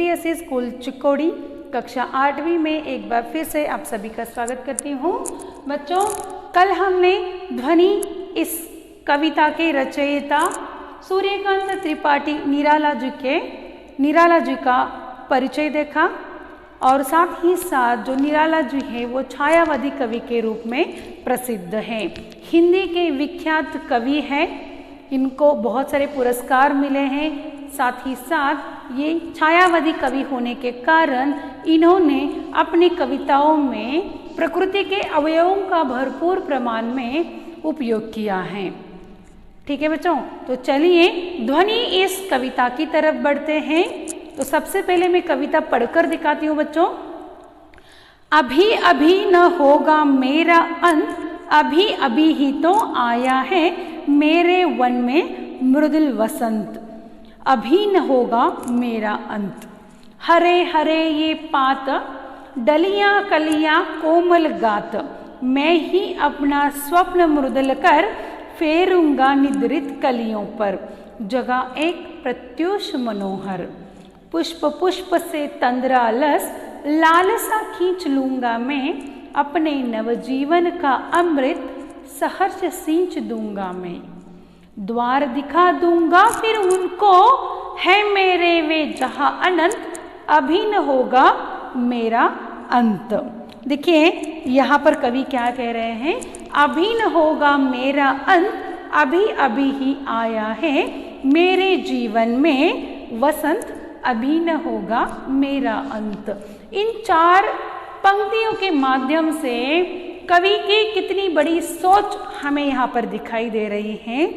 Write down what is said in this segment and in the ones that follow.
CPSE school Chikodi कक्षा 8वीं में एक बार फिर से आप सभी का स्वागत करती हूँ। बच्चों, कल हमने ध्वनि इस कविता के रचयिता सूर्यकांत त्रिपाठी निराला जी का परिचय देखा और साथ ही साथ जो निराला जी है वो छायावादी कवि के रूप में प्रसिद्ध हैं। हिंदी के विख्यात कवि हैं, इनको बहुत सारे पुरस्कार मिले हैं। साथ ही साथ ये छायावादी कवि होने के कारण इन्होंने अपनी कविताओं में प्रकृति के अवयवों का भरपूर प्रमाण में उपयोग किया है। ठीक है बच्चों, तो चलिए ध्वनि इस कविता की तरफ बढ़ते हैं। तो सबसे पहले मैं कविता पढ़कर दिखाती हूँ बच्चों। अभी अभी न होगा मेरा अंत, अभी अभी ही तो आया है मेरे वन में मृदुल वसंत। अभी न होगा मेरा अंत, हरे हरे ये पात, डलियां कलियां कोमल गात, मैं ही अपना स्वप्न मृदुल कर फेरूंगा निद्रित कलियों पर, जगह एक प्रत्युष मनोहर। पुष्प पुष्प से तंद्रालस लालसा खींच लूंगा मैं, अपने नवजीवन का अमृत सहर्ष सींच दूंगा मैं। द्वार दिखा दूंगा फिर उनको, है मेरे वे जहां अनंत, अभी न होगा मेरा अंत। देखिए यहाँ पर कवि क्या कह रहे हैं, अभी न होगा मेरा अंत, अभी अभी ही आया है मेरे जीवन में वसंत, अभी न होगा मेरा अंत। इन 4 पंक्तियों के माध्यम से कवि की कितनी बड़ी सोच हमें यहाँ पर दिखाई दे रही है।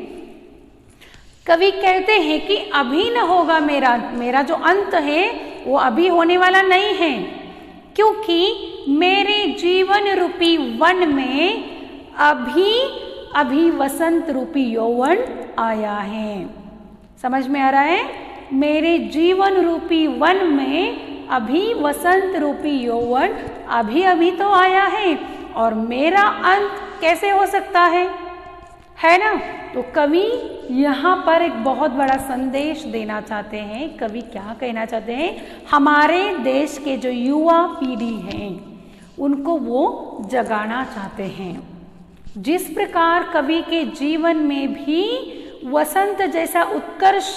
कवि कहते हैं कि अभी न होगा मेरा जो अंत है वो अभी होने वाला नहीं है, क्योंकि मेरे जीवन रूपी वन में अभी वसंत रूपी यौवन आया है। समझ में आ रहा है? मेरे जीवन रूपी वन में अभी वसंत रूपी यौवन अभी तो आया है, और मेरा अंत कैसे हो सकता है ना? तो कवि यहाँ पर एक बहुत बड़ा संदेश देना चाहते हैं। कवि क्या कहना चाहते हैं, हमारे देश के जो युवा पीढ़ी हैं उनको वो जगाना चाहते हैं। जिस प्रकार कवि के जीवन में भी वसंत जैसा उत्कर्ष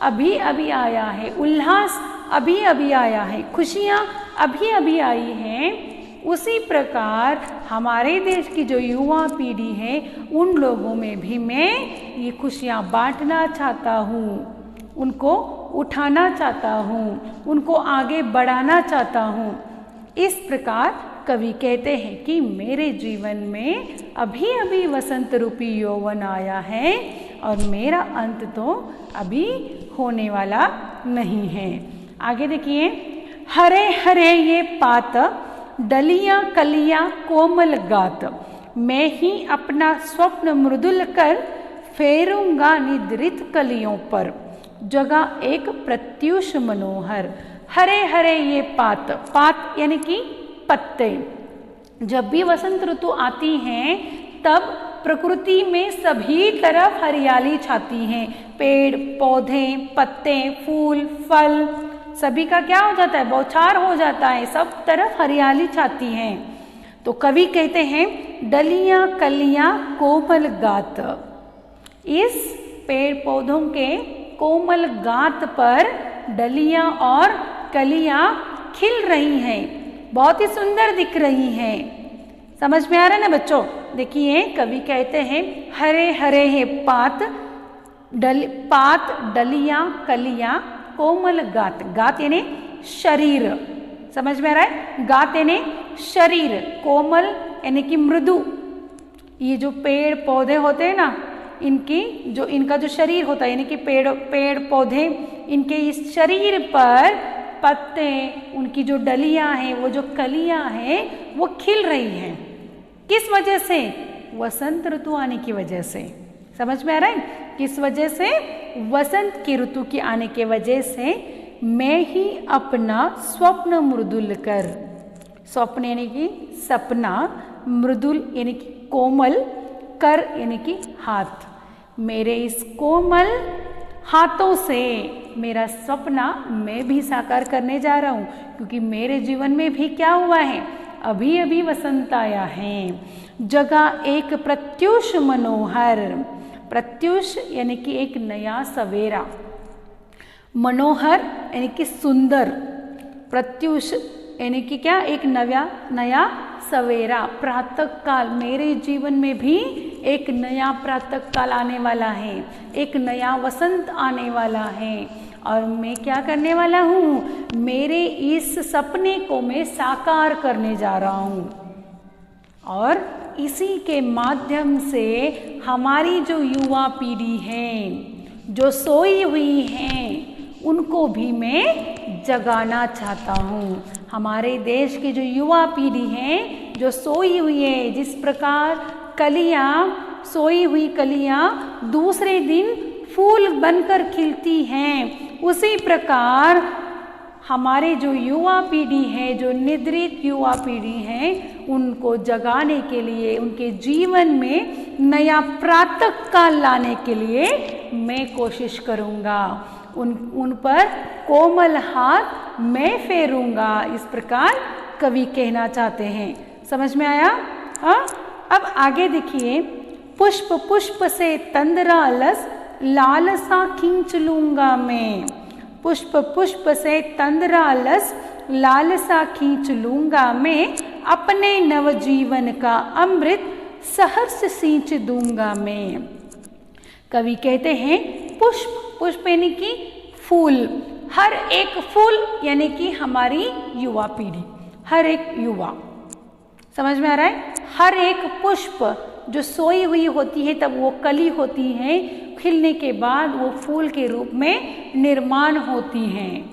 अभी अभी आया है, उल्लास अभी अभी आया है, खुशियाँ अभी अभी आई हैं, उसी प्रकार हमारे देश की जो युवा पीढ़ी है उन लोगों में भी मैं ये खुशियाँ बांटना चाहता हूँ, उनको उठाना चाहता हूँ, उनको आगे बढ़ाना चाहता हूँ। इस प्रकार कवि कहते हैं कि मेरे जीवन में अभी अभी वसंत रूपी यौवन आया है और मेरा अंत तो अभी होने वाला नहीं है। आगे देखिए, हरे हरे ये पात, डलियां कलियां कोमल गात, मैं ही अपना स्वप्न मृदुल कर फेरूंगा निद्रित कलियों पर, जगह एक प्रत्युष मनोहर। हरे हरे ये पात यानी कि पत्ते। जब भी वसंत ऋतु आती है तब प्रकृति में सभी तरफ हरियाली छाती है। पेड़ पौधे, पत्ते, फूल, फल, सभी का क्या हो जाता है, बौछार हो जाता है, सब तरफ हरियाली छाती है। तो कवि कहते हैं डलियां कलियां कोमल गात, इस पेड़ पौधों के कोमल गात पर डलियां और कलियां खिल रही हैं, बहुत ही सुंदर दिख रही हैं। समझ में आ रहा है ना बच्चों? देखिए कवि कहते हैं हरे हरे है पात, डलियां कलियां कोमल गात यानी शरीर। समझ में आ रहा है? गात यानी शरीर, कोमल यानी कि मृदु। ये जो पेड़ पौधे होते हैं ना, इनका जो शरीर होता है यानी कि पेड़ पौधे, इनके इस शरीर पर पत्ते, उनकी जो डलियां हैं, वो जो कलियां हैं वो खिल रही हैं। किस वजह से? वसंत ऋतु आने की वजह से। समझ में आ रहा है? किस वजह से? वसंत की ऋतु के आने के वजह से मैं ही अपना स्वप्न मृदुल कर, स्वप्न यानी कि सपना, मृदुल यानी कि कोमल, कर यानी कि हाथ, मेरे इस कोमल हाथों से मेरा सपना मैं भी साकार करने जा रहा हूँ, क्योंकि मेरे जीवन में भी क्या हुआ है, अभी अभी वसंत आया है। जगा एक प्रत्युष मनोहर, प्रत्युष यानी कि एक नया सवेरा, मनोहर यानी कि सुंदर, प्रत्युष यानी कि क्या, एक नया सवेरा, प्रातः काल। मेरे जीवन में भी एक नया प्रातः काल आने वाला है, एक नया वसंत आने वाला है, और मैं क्या करने वाला हूँ, मेरे इस सपने को मैं साकार करने जा रहा हूँ। और इसी के माध्यम से हमारी जो युवा पीढ़ी है, जो सोई हुई है, उनको भी मैं जगाना चाहता हूँ। हमारे देश की जो युवा पीढ़ी है, जो सोई हुई है, जिस प्रकार कलियाँ, सोई हुई कलियाँ दूसरे दिन फूल बनकर खिलती हैं, उसी प्रकार हमारे जो युवा पीढ़ी है, जो निद्रित युवा पीढ़ी है, उनको जगाने के लिए, उनके जीवन में नया प्रातः काल लाने के लिए मैं कोशिश करूँगा। उन पर कोमल हाथ मैं फेरूंगा, इस प्रकार कवि कहना चाहते हैं। समझ में आया? हाँ, अब आगे देखिए, पुष्प पुष्प से तंद्रा लस लालसा खींच लूंगा मैं, पुष्प पुष्प से तंद्रा लस लालसा खींच लूंगा मैं, अपने नवजीवन का अमृत सहर्ष सींच दूंगा मैं। कवि कहते हैं पुष्प, पुष्प यानी कि फूल, हर एक फूल यानी कि हमारी युवा पीढ़ी, हर एक युवा, समझ में आ रहा है? हर एक पुष्प जो सोई हुई होती है, तब वो कली होती है, खिलने के बाद वो फूल के रूप में निर्माण होती हैं,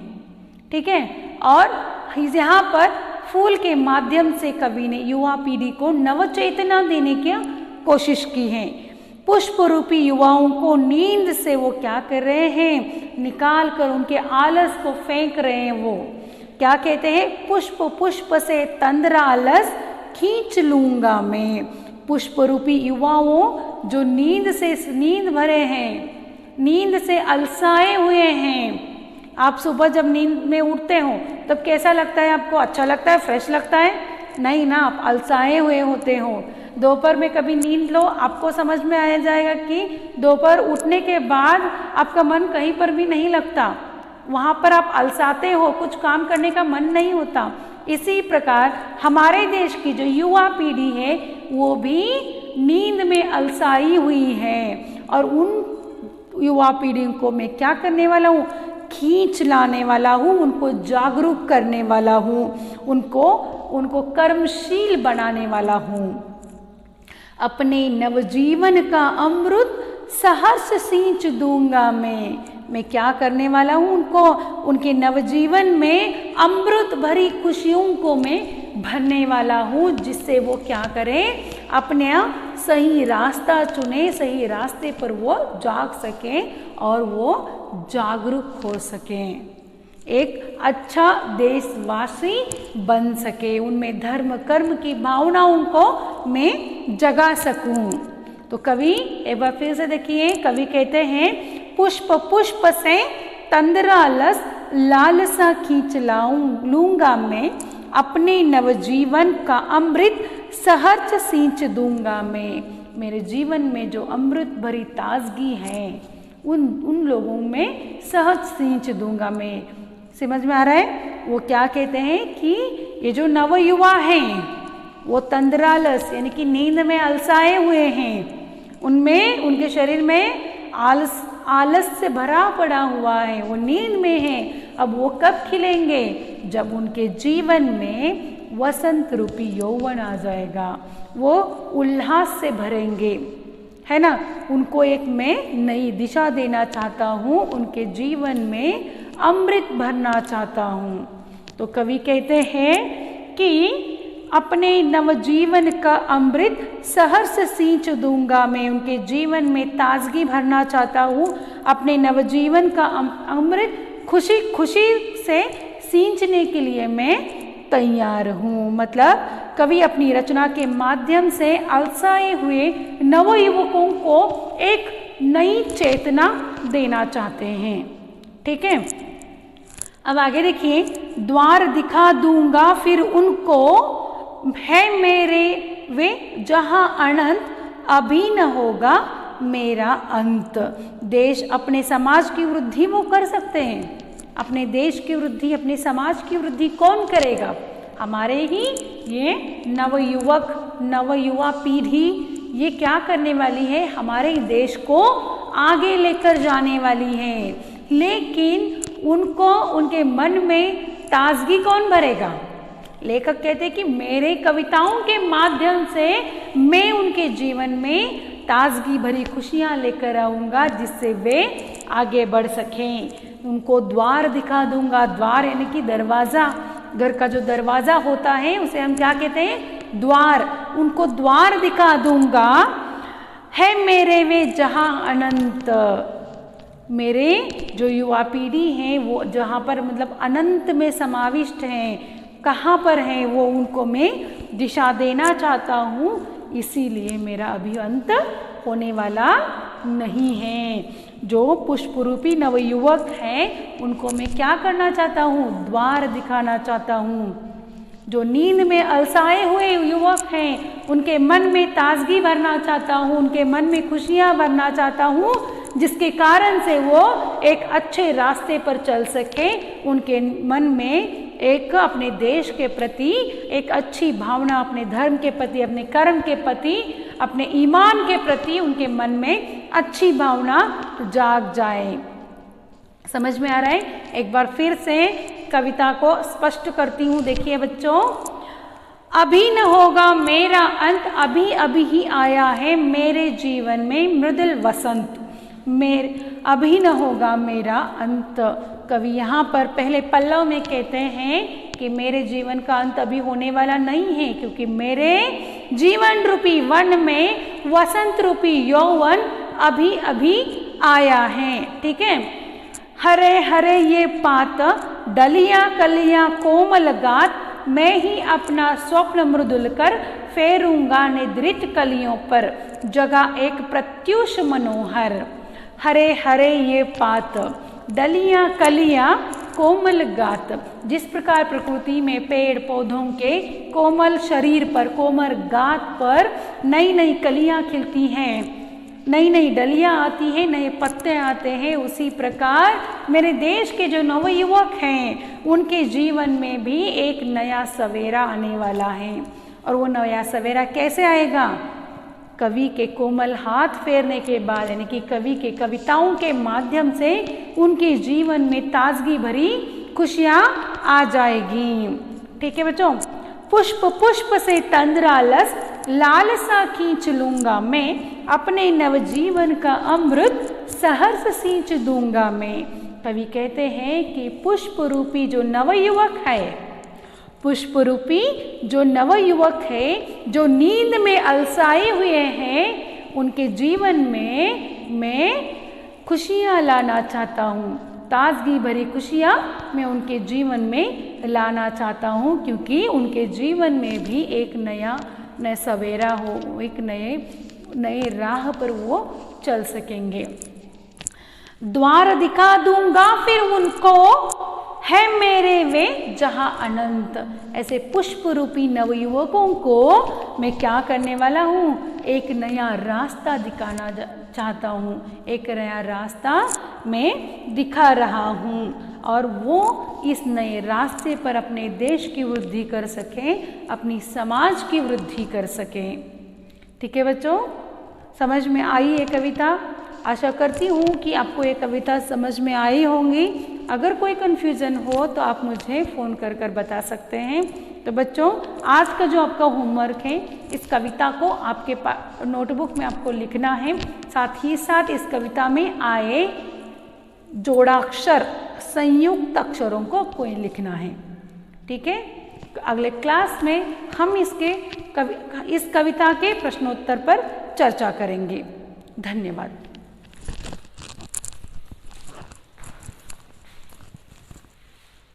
ठीक है। और यहाँ पर फूल के माध्यम से कवि ने युवा पीढ़ी को नवचेतना देने की कोशिश की है। पुष्प रूपी युवाओं को नींद से वो क्या कर रहे हैं, निकाल कर उनके आलस को फेंक रहे हैं। वो क्या कहते हैं, पुष्प पुष्प से तंद्रा आलस खींच लूंगा मैं। पुष्प रूपी युवाओं जो नींद भरे हैं, नींद से अलसाए हुए हैं। आप सुबह जब नींद में उठते हो तब कैसा लगता है आपको? अच्छा लगता है, फ्रेश लगता है? नहीं ना, आप अलसाए हुए होते हो। दोपहर में कभी नींद लो, आपको समझ में आ जाएगा कि दोपहर उठने के बाद आपका मन कहीं पर भी नहीं लगता, वहाँ पर आप अलसाते हो, कुछ काम करने का मन नहीं होता। इसी प्रकार हमारे देश की जो युवा पीढ़ी है वो भी नींद में अलसाई हुई है, और उन युवा पीढ़ी को मैं क्या करने वाला हूँ, खींच लाने वाला हूँ, उनको जागरूक करने वाला हूँ, उनको कर्मशील बनाने वाला हूँ। अपने नवजीवन का अमृत सहर्ष सींच दूंगा मैं क्या करने वाला हूँ, उनको उनके नवजीवन में अमृत भरी खुशियों को मैं भरने वाला हूँ, जिससे वो क्या करें, अपने सही रास्ता चुने, सही रास्ते पर वो जाग सकें और वो जागरूक हो सकें, एक अच्छा देशवासी बन सके, उनमें धर्म कर्म की भावनाओं को मैं जगा सकूं। तो कवि एक बार फिर से देखिए, कवि कहते हैं पुष्प पुष्प से तंद्रा लस लालसा खींच लूंगा मैं, अपने नवजीवन का अमृत सहर्ष सींच दूंगा मैं। मेरे जीवन में जो अमृत भरी ताजगी है उन लोगों में सहज सींच दूंगा मैं। समझ में आ रहा है? वो क्या कहते हैं कि ये जो नवयुवा हैं वो तंद्रालस यानी कि नींद में अलसाए हुए हैं, उनमें उनके शरीर में आलस से भरा पड़ा हुआ है, वो नींद में है। अब वो कब खिलेंगे? जब उनके जीवन में वसंत रूपी यौवन आ जाएगा, वो उल्लास से भरेंगे, है ना। उनको एक मैं नई दिशा देना चाहता हूँ, उनके जीवन में अमृत भरना चाहता हूँ। तो कवि कहते हैं कि अपने नवजीवन का अमृत सहर्ष सींच दूंगा मैं, उनके जीवन में ताजगी भरना चाहता हूँ। अपने नवजीवन का अमृत खुशी खुशी से सींचने के लिए मैं तैयार हूँ। मतलब कवि अपनी रचना के माध्यम से अलसाए हुए नवयुवकों को एक नई चेतना देना चाहते हैं, ठीक है। अब आगे देखिए, द्वार दिखा दूंगा फिर उनको, है मेरे वे जहां अनंत, अभी न होगा मेरा अंत। देश अपने समाज की वृद्धि वो कर सकते हैं। अपने देश की वृद्धि, अपने समाज की वृद्धि कौन करेगा? हमारे ही ये नवयुवक, नवयुवा पीढ़ी ये क्या करने वाली है? हमारे देश को आगे लेकर जाने वाली है। लेकिन उनको, उनके मन में ताजगी कौन भरेगा? लेखक कहते हैं कि मेरे कविताओं के माध्यम से मैं उनके जीवन में ताजगी भरी खुशियाँ लेकर आऊँगा, जिससे वे आगे बढ़ सकें। उनको द्वार दिखा दूंगा। द्वार यानी कि दरवाज़ा, घर का जो दरवाज़ा होता है उसे हम क्या कहते हैं? द्वार। उनको द्वार दिखा दूंगा, है मेरे वे जहाँ अनंत। मेरे जो युवा पीढ़ी हैं वो जहाँ पर मतलब अनंत में समाविष्ट हैं, कहाँ पर हैं वो, उनको मैं दिशा देना चाहता हूँ। इसीलिए मेरा अभी अंत होने वाला नहीं है। जो पुष्परूपी नवयुवक हैं उनको मैं क्या करना चाहता हूँ? द्वार दिखाना चाहता हूँ। जो नींद में अलसाए हुए युवक हैं उनके मन में ताजगी भरना चाहता हूँ, उनके मन में खुशियाँ भरना चाहता हूँ, जिसके कारण से वो एक अच्छे रास्ते पर चल सके। उनके मन में एक अपने देश के प्रति एक अच्छी भावना, अपने धर्म के प्रति, अपने कर्म के प्रति, अपने ईमान के प्रति उनके मन में अच्छी भावना जाग जाए। समझ में आ रहा है? एक बार फिर से कविता को स्पष्ट करती हूँ। देखिए बच्चों, अभी न होगा मेरा अंत, अभी अभी ही आया है मेरे जीवन में मृदुल वसंत। अभी न होगा मेरा अंत। कवि यहाँ पर पहले पल्लव में कहते हैं कि मेरे जीवन का अंत अभी होने वाला नहीं है, क्योंकि मेरे जीवन रूपी वन में वसंत रूपी यौवन अभी अभी आया है। ठीक है। हरे हरे ये पात, डलियां कलियां कोमल गात, मैं ही अपना स्वप्न मृदुल कर फेरूंगा निद्रित कलियों पर, जगह एक प्रत्युष मनोहर। हरे हरे ये पात, डलियां कलियां कोमल गात। जिस प्रकार प्रकृति में पेड़ पौधों के कोमल शरीर पर, कोमल गात पर नई नई कलियां खिलती हैं, नई नई डलियां आती हैं, नए पत्ते आते हैं, उसी प्रकार मेरे देश के जो नवयुवक हैं उनके जीवन में भी एक नया सवेरा आने वाला है। और वो नया सवेरा कैसे आएगा? कवि के कोमल हाथ फेरने के बाद, यानी कि कवि के कविताओं के माध्यम से उनके जीवन में ताजगी भरी खुशियाँ आ जाएगी। ठीक है बच्चों। पुष्प पुष्प से तंद्रालस, लालसा खींच लूंगा मैं, अपने नवजीवन का अमृत सहर्ष सींच दूंगा मैं। कवि कहते हैं कि पुष्प रूपी जो नवयुवक है, पुष्प रूपी जो नवयुवक है, जो नींद में अलसाए हुए हैं, उनके जीवन में मैं खुशियाँ लाना चाहता हूँ, ताजगी भरी खुशियाँ मैं उनके जीवन में लाना चाहता हूँ, क्योंकि उनके जीवन में भी एक नया सवेरा हो, एक नए राह पर वो चल सकेंगे। द्वार दिखा दूंगा फिर उनको, है मेरे वे जहाँ अनंत। ऐसे पुष्प रूपी नवयुवकों को मैं क्या करने वाला हूँ? एक नया रास्ता दिखाना चाहता हूँ, एक नया रास्ता मैं दिखा रहा हूँ, और वो इस नए रास्ते पर अपने देश की वृद्धि कर सकें, अपनी समाज की वृद्धि कर सकें। ठीक है बच्चों, समझ में आई ये कविता? आशा करती हूँ कि आपको ये कविता समझ में आई होंगी। अगर कोई कन्फ्यूज़न हो तो आप मुझे फ़ोन कर बता सकते हैं। तो बच्चों, आज का जो आपका होमवर्क है, इस कविता को आपके नोटबुक में आपको लिखना है। साथ ही साथ इस कविता में आए जोड़ाक्षर, संयुक्त अक्षरों को आपको लिखना है। ठीक है। अगले क्लास में हम इस कविता के प्रश्नोत्तर पर चर्चा करेंगे। धन्यवाद।